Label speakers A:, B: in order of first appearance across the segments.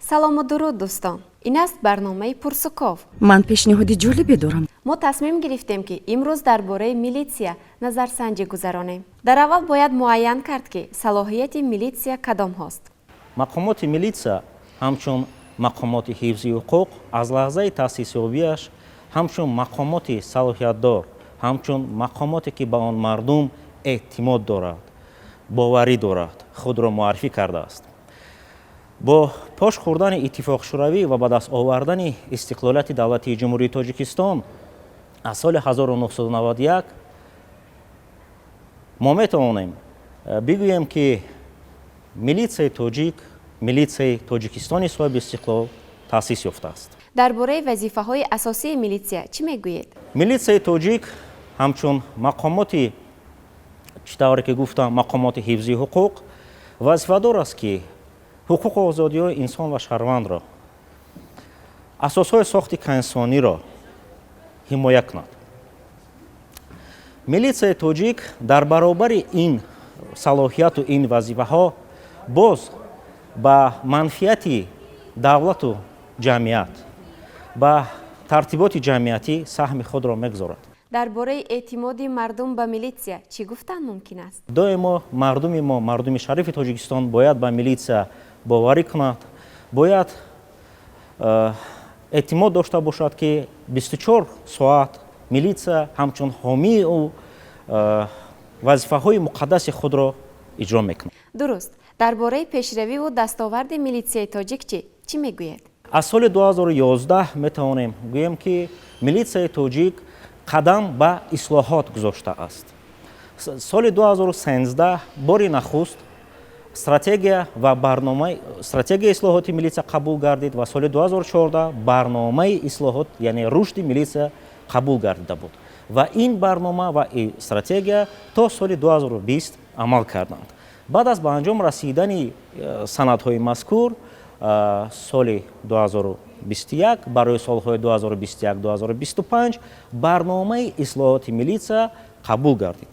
A: салому дуруд дӯстон. Ин аст барномаи Пурсуков.
B: ман пешниҳоди ҷолибе дорам.
A: мо тасмим гирифтем ки имрӯз дар бораи милитсия назарсанҷӣ гузаронем. Дар аввал бояд муайян кард ки салоҳияти милитсия кадомҳост.
C: мақомоти милитсия ҳамчун мақомоти ҳифзи ҳуқуқ аз лаҳзаи таъсисёбиаш ҳамчун мақомоти салоҳиятдор, ҳамчун мақомоте ки ба он мардум эътимод дорад, боварӣ дорад, худро муаррифӣ кардааст. бо пош хӯрдани иттифоқшӯравӣ ва ба даст овардани истиқлолияти давлати ҷумҳурии Тоҷикистон аз соли 1991 мо метавонем бигӯем ки милитсияи тоҷик, милитсияи Тоҷикистони соҳиби истиқлол таъсис ёфтааст.
A: дар бораи вазифаҳои асосии милитсия чӣ мегӯед?
C: милитсияи тоҷик ҳамчун мақомоти чӣ тавре ки гуфтам мақомоти ҳифзи ҳуқуқ вазифадор аст ки ҳуқуқу озодиҳои инсон ва шаҳрвандро, асосҳои сохти кайинсониро ҳимоя кунад. милитсияи тоҷик дар баробари ин салоҳияту ин вазифаҳо боз ба манфиати давлату ҷамъият, ба тартиботи ҷамъиятӣ саҳми худро мегузорад.
A: дар бораи эътимоди мардум ба милитсия чӣ гуфтан мумкин аст?
C: доимо мардуми шарифи Тоҷикистон бояд ба милитсия боварӣ кунад, бояд эътимод дошта бошад ки 24 соат милитсия ҳамчун ҳомии ӯ вазифаҳои муқаддаси худро иҷро мекунад.
A: дуруст. дар бораи пешравиву дастоварди милитсияи тоҷик чӣ мегӯед?
C: аз соли 2011 метавонем гӯем ки милитсияи тоҷик қадам ба ислоҳот гузошта аст. соли 2013 бори нахуст стратегия ва барномаи стратегияи ислоҳоти милитсия қабул гардид ва соли 2014 барномаи ислоҳот яъне рушди милитсия қабул гардида буд ва ин барнома ва стратегия то соли 2020 амал карданд. баъд аз ба анҷом расидани санадҳои мазкур соли 2021 барои солҳои 2021-2025 барномаи ислоҳоти милитсия қабул гардид.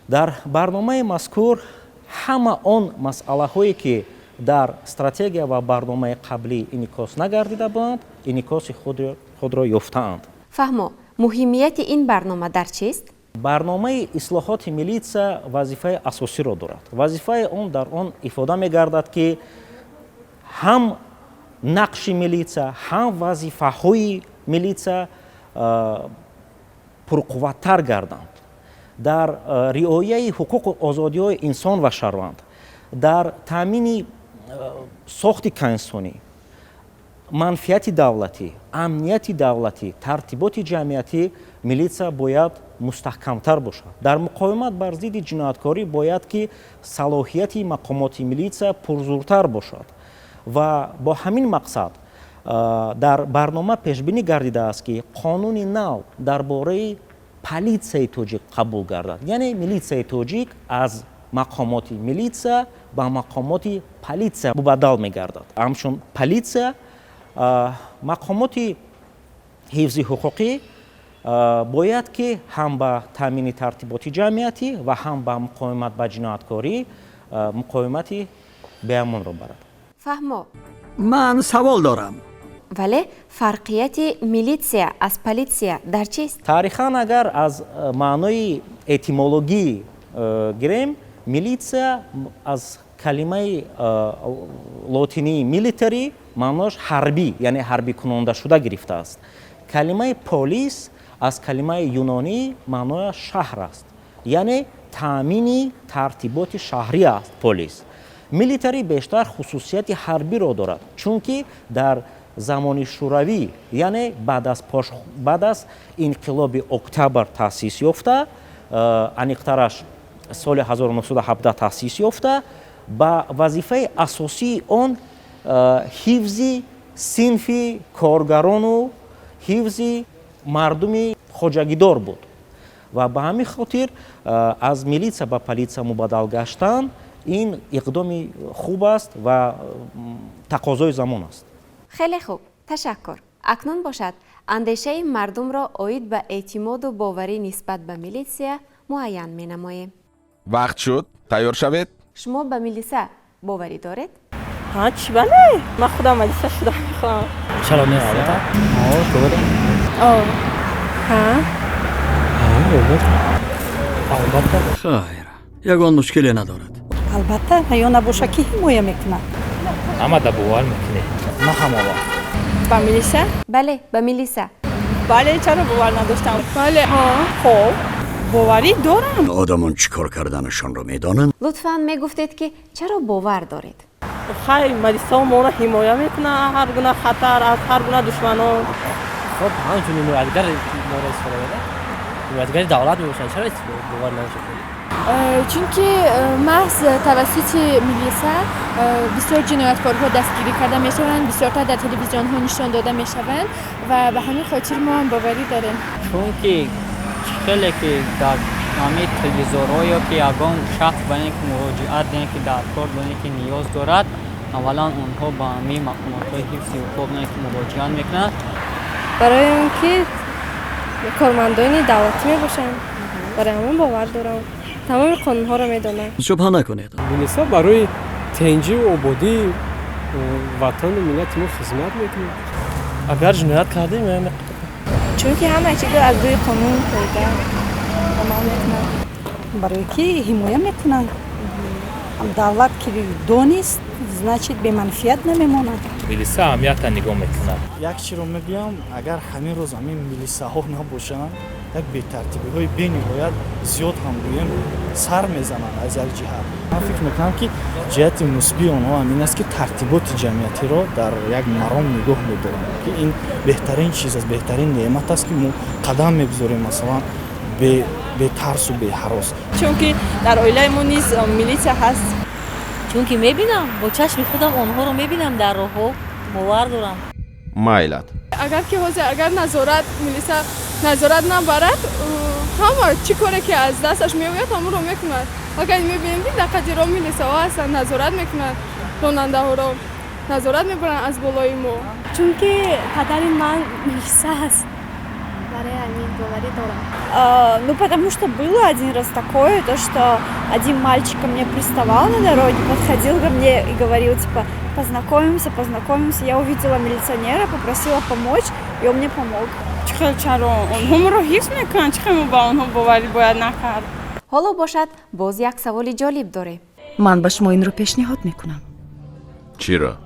C: дар барномаи мазкур ҳама он масъалаҳое ки дар стратегия ва барномаи қаблӣ инъикос нагардида буданд инъикоси худро ёфтаанд.
A: фаҳмо муҳимияти ин барнома дар чист?
C: барномаи ислоҳоти милитсия вазифаи асосиро дорад. вазифаи он дар он ифода мегардад ки ҳам нақши милитсия, ҳам вазифаҳои милитсия пурқувваттар гарданд дар риояи ҳуқуқу озодиҳои инсон ва шаҳрванд, дар таъмини сохти кайинсонӣ, манфиати давлатӣ, амнияти давлатӣ, тартиботи ҷамъиятӣ милитсия бояд мустаҳкамтар бошад. дар муқовимат бар зидди ҷинояткорӣ бояд ки салоҳияти мақомоти милитсия пурзуртар бошад ва бо ҳамин мақсад дар барнома пешбинӣ гардидааст ки қонуни нав дар бораи политсияи тоҷик қабул гардад. яъне милитсияи тоҷик аз мақомоти милитсия ба мақомоти политсия мубаддал мегардад. ҳамчун политсия мақомоти ҳифзи ҳуқуқӣ бояд ки ҳам ба таъмини тартиботи ҷамъиятӣ ва ҳам ба муқовимат ба ҷинояткорӣ муқовимати беамонро барад.
A: фаҳмо
D: ман савол дорам.
A: вале фарқияти милитсия аз политсия дар чист?
C: таърихан агар аз маънои этимологӣ гирем, милитсия аз калимаи лотинии military маънош ҳарбӣ, яъне ҳарбикунондашуда гирифтааст. калимаи полис аз калимаи юнонӣ маънояш шаҳр аст, яъне таъмини тартиботи шаҳрӣ аст полис. милитари бештар хусусияти ҳарбиро дорад, чунки дар замони шӯравӣ, яъне баъд аз инқилоби октябр таъсис ёфта, аниқтараш соли 1917 таъсис ёфта, ба вазифаи асосии он ҳифзи синфи коргарону ҳифзи мардуми хоҷагидор буд ва ба ҳамин хотир аз милитсия ба политсия мубаддал гаштан ин иқдоми хуб аст ва тақозои замон аст.
A: хеле хуб, ташаккур. акнун бошад андешаи мардумро оид ба эътимоду боварӣ нисбат ба милитсия муайян менамоем.
E: вақт шуд, тайёр шавед.
A: шумо ба милитсия боварӣ доред?
E: ها چی بله من خودم مدرسه شدم میخوام
F: چرا نه البته تو بده
E: آه ها
F: البته
D: خیر یگان مشکلی ندارد.
G: البته یا نباشه که حمایه میکنه.
F: اما دا باور میکنه
C: ما همه
E: با میلیسا
A: بله به میلیسا.
E: بله چرا باور نداشتم بله ها خب باوری دارم
D: آدمان چیکار کردنشان را میدانند.
A: لطفاً میگفتید که چرا باور دارید.
E: خیلی مدرسه ما را حمایه میکنه هر گونه خطر از هر گونه دشمنان
F: خب همچنین نوادگر ما را استفاده بده نوادگر دولت میباشن چرا باور نمیشه
H: چونکه محض توسط میلیسا بسیار جنایتکارها دستگیری کرده میشوند، بسیار تا در تلویزیون ها نشان داده میشوند و به همین خاطر ما هم باوری داریم.
I: چون که خیلی که در همه تلویزیون‌ها که یگان شخص برای اینکه مراجعت دارن که در کار برای اینکه نیاز دارد اولا اونها با همه مقامات حفظ حقوق که مراجعت میکنند
H: برای اینکه کارمندان دولتی میباشند برای همون باور دارم تمام قانون ها رو میدونم.
D: شبهه نکنید.
J: میلیسا برای تنجی و آبادی وطن و ملت ما خدمت میکنه.
F: اگر جنایت کردیم یعنی
H: چون که همه چیز از روی قانون پیدا تمام میکنن.
G: برای که حمایه میکنن. دولت که دونیست значит به منفیت نمیماند.
F: میلیسا اهمیت نگاه میکنه
K: یک چی رو میگم اگر همین روز همین میلیساها نباشند یک بی‌ترتیبی های بی‌نهایت زیاد هم گویم سر میزنند از هر جهت. من فکر میکنم که جهت مثبت آنها همین است که ترتیبات جمعیتی را در یک مرام نگاه میدارند که این بهترین چیز است، بهترین نعمت است که ما قدم میگذاریم مثلا به ترس و به هراس.
E: چون که در عائله ما نیز میلیسا هست
L: چون که میبینم با چشم خودم آنها رو میبینم در راه ها باور دارم.
M: مایلت
H: اگر که اگر میلیسا نظارت نبرد همه چی کاری که از دستش میوید همون رو میکند. اگر میبینیم که دقیقی را میلیسا ها هستن نظارت میکنند راننده ها را نظارت میبرن از بالای ما. چون که پدر من میلیسا هست برای همین باوری дорам.
G: Ну, потому что было один раз такое, то, что один мальчик ко мне приставал на дороге, подходил ко мне и говорил, типа, познакомимся. Я увидела милиционера, попросила помочь, и он мне помог.
E: چرا آنها را حفظ میکنن چرا ما با آنها باوری باید نکرد
A: حالا باشد باز یک سوال جالب داره.
B: من به شما این رو پیشنهاد میکنم.
M: چی را؟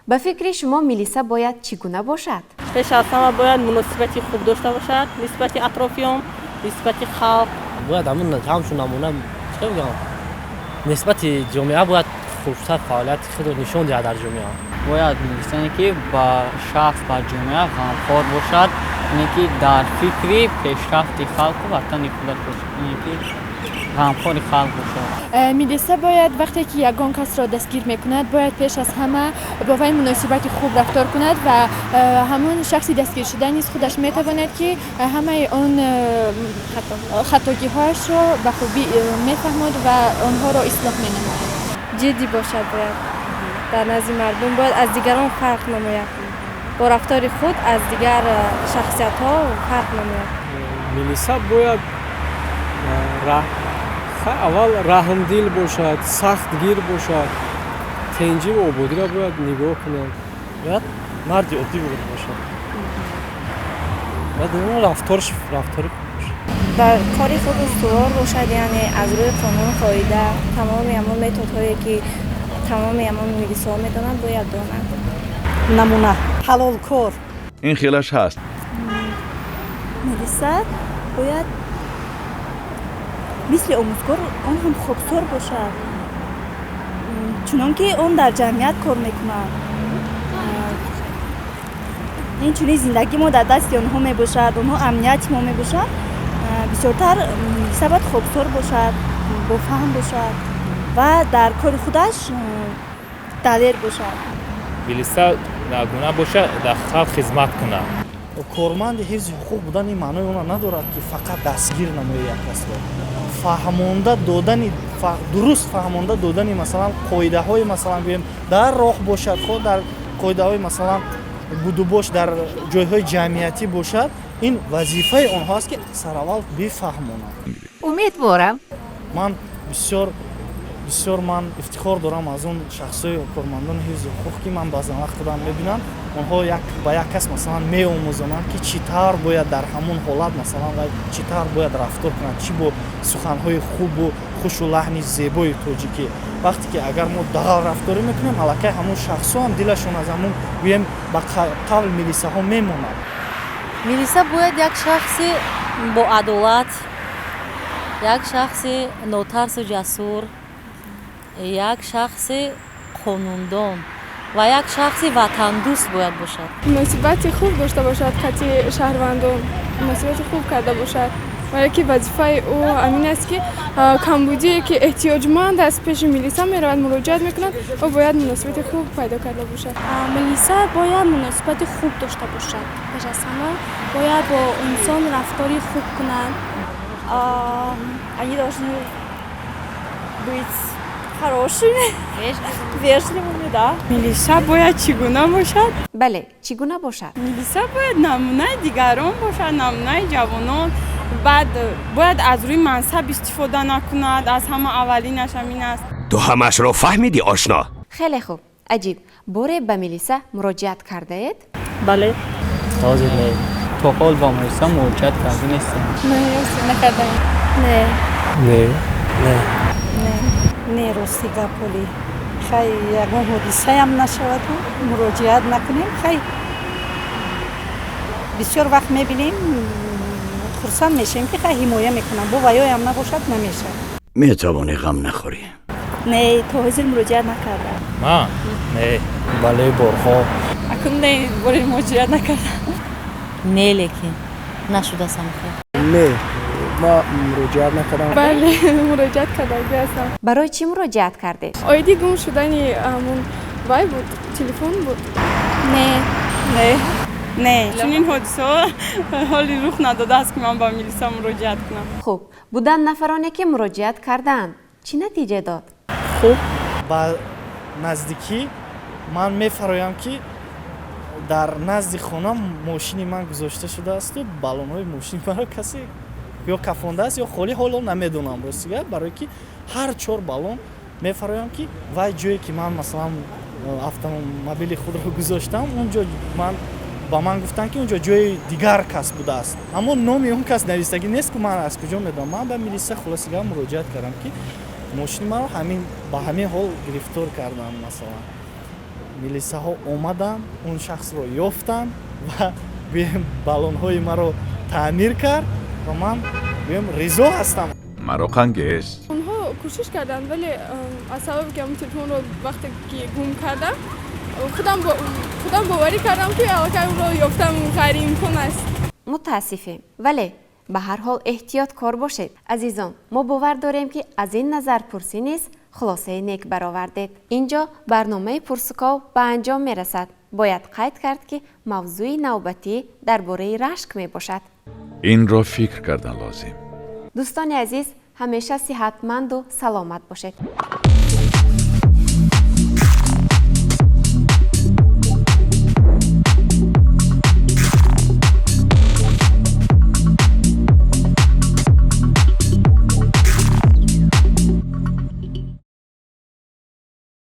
A: به فکر شما میلیسا باید چگونه باشد؟
E: پیش از همه باید مناسبتی خوب داشته باشد نسبت اطرافیان نسبت خلق
F: باید همشون نمونه چه بگم نسبت جامعه باید خوبتر فعالیت خود رو نشون دهد در جامعه
I: باید میلیسانی که با شخص با جامعه غمخوار باشد یعنی که در فکری پیشرفت خلق و وطن خودت باشد یعنی که غمخوار خلق باشد.
H: میلیسا باید وقتی که یگان کس را دستگیر میکند باید پیش از همه با وی مناسبت خوب رفتار کند و همون شخصی دستگیر شده نیز خودش میتواند که همه اون خطاگی هایش را به خوبی میفهمد و آنها را اصلاح مینماید. جدی باشد باید در نزد مردم باید از دیگران فرق نماید با رفتار خود از دیگر شخصیت ها فرق نماید.
J: میلیسا باید اول رحمدل باشد، سختگیر باشد، تنجی و آبادی را باید نگاه کنند. باید مرد عادی باشد. باید رفتارش رفتار
G: در کاری خود استوار باشد، یعنی از روی قانون قاعده تمام همون متدهایی که تمام همون میلیسا میدونن باید دانند. نمونه حلال کار
M: این خیلش هست.
G: میلیسا باید مثل آموزگار اون هم خوبسار باشد چنان که اون در جمعیت کار میکنند. این چونی زندگی ما در دست آنها میباشد، اونها امنیت ما میباشد. بسیارتر میلیسا باید خوبسار باشد، با فهم باشد و در کار خودش دلیر باشد.
F: میلیسا نگونه باشه در خلق خدمت کنه.
K: کارمند حفظ حقوق بودن این معنی اون ندارد که فقط دستگیر نمایی یک کس را فهمانده دادن درست فهمانده دادن مثلا قاعده های مثلا بگیم در راه باشد خود در قاعده های مثلا بودو باش در جای های جمعیتی باشد این وظیفه آنهاست که سر اول بفهمانند.
L: امیدوارم
K: من بسیار бисёр ман ифтихор дорам аз он шахсои кормандони ҳифзи ҳуқуқ ки ман баъзан вақт худам мебинам онҳо як ба як кас масалан меомӯзонанд ки чӣ тавр бояд дар ҳамон ҳолат масалан вай чӣ тавр бояд рафтор кунад чӣ бо суханҳои хубу хушу лаҳни зебои тоҷикӣ вақте ки агар мо дағал рафторӣ мекунем аллакай ҳамон шахсҳо ҳам дилашон аз ҳамон гӯем ба қавл милисаҳо мемонад.
L: милиса бояд як шахси боадолат, як шахси нотарсу ҷасур, як шахси қонундон ва як шахси ватандӯст бояд бошад.
H: муносибати хуб дошта бошад, хати шаҳрвандон муносибати хуб карда бошад ва яки вазифаи ӯ амин аст ки камбудие ки эҳтиёҷманд аз пеши милиса меравад муроҷиат мекунад ӯ бояд муносибати хуб пайдо карда бошад.
G: милиса бояд муносибати хуб дошта бошад. пеш аз ҳама бояд бо инсон рафтори хуб кунад. Они должны быть хорошими, вежливыми, да.
N: милиса бояд чӣ гуна бошад?
A: бале, чӣ гуна бошад?
N: милиса бояд намунаи дигарон бошад, намунаи ҷавонон. баъд бояд аз рӯи мансаб истифода накунад. аз ҳама аввалинаш ҳамин аст.
O: ту ҳамашро фаҳмидӣ ошно?
A: хеле хуб, аҷиб. боре ба милиса муроҷиат кардаед?
E: бале.
F: ҳозир не.
I: то ҳол ба милиса муроҷиат карда нестем.
H: накардаем.
P: не рости гаполи хай ягон ҳодисаам нашавад муроҷиат накунем. хай бисёр вақт мебинем хурсанд мешавем ки хай ҳимоя мекунам бо ваёям набошад намешавад.
D: метавонӣ ғам нахӯрӣ.
G: не то ҳозир муроҷиат накардам.
F: ман не бале борҳо
N: акун не бори муроҷиат накардам.
L: не лекин нашудасам хел.
J: не ма муроҷиат накардам.
H: бале муроҷиат кардаги ҳастам.
A: барои чӣ муроҷиат кардед?
H: оиди гум шудани ҳамон вай буд, телефон буд.
N: не чунин ҳодисаҳо ҳоли рух надодааст ки ман ба милиса муроҷиат кунам.
A: хуб, буданд нафароне ки муроҷиат кардаанд, чӣ натиҷа дод?
K: хуб ба наздикӣ ман мефароям ки дар назди хонам мошини ман гузошта шудаасту баллонҳои мошини маро касе ё кафондааст ё холӣ ҳоло намедонам ростига барое ки ҳар 4 баллон мефароям ки вай ҷое ки ман масалан автомобили худро гузоштам онҷо ба ман гуфтанд ки онҷо ҷои дигар кас будааст аммо номи он кас навистагӣ нест ки ман аз куҷо медонам. ман ба милиса хулосига муроҷиат кардам ки мошини маро ба ҳамин ҳол гирифтор карданд. масалан милисаҳо омаданд он шахсро ёфтанд ва гӯем баллонҳои маро таъмир кард ва ман гӯем ризо ҳастам.
M: мароқангез
H: онҳо кӯшиш карданд вале аз сабаби ки ҳамон телефонро вақте ки гум кардам худам боварӣ кардам ки аллакай онро ёфтам ғайри имкон аст.
A: мутаассифем, вале ба ҳар ҳол эҳтиёткор бошед. азизон, мо бовар дорем ки аз ин назарпурсӣ низ хулосаи нек баровардед. инҷо барномаи пурсуков ба анҷом мерасад. бояд қайд кард ки мавзӯи навбатӣ дар бораи рашк мебошад.
M: инро фикр кардан лозим.
A: дӯстони азиз, ҳамеша сиҳатманду саломат бошед.